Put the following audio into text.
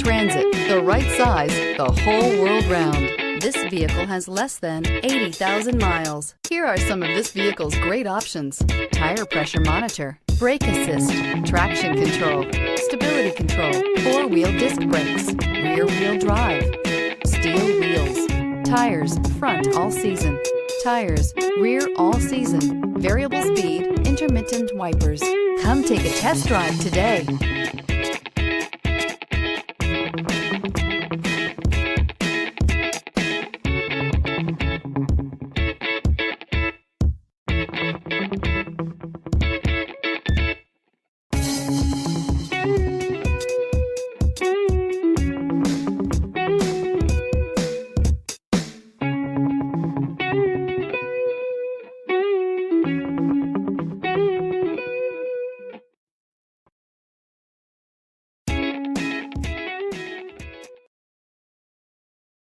Transit, the right size, the whole world round. This vehicle has less than 80,000 miles. Here are some of this vehicle's great options: tire pressure monitor, brake assist, traction control, stability control, four-wheel disc brakes, rear-wheel drive, steel wheels, tires front all season, tires rear all season, variable speed, intermittent wipers. Come take a test drive today.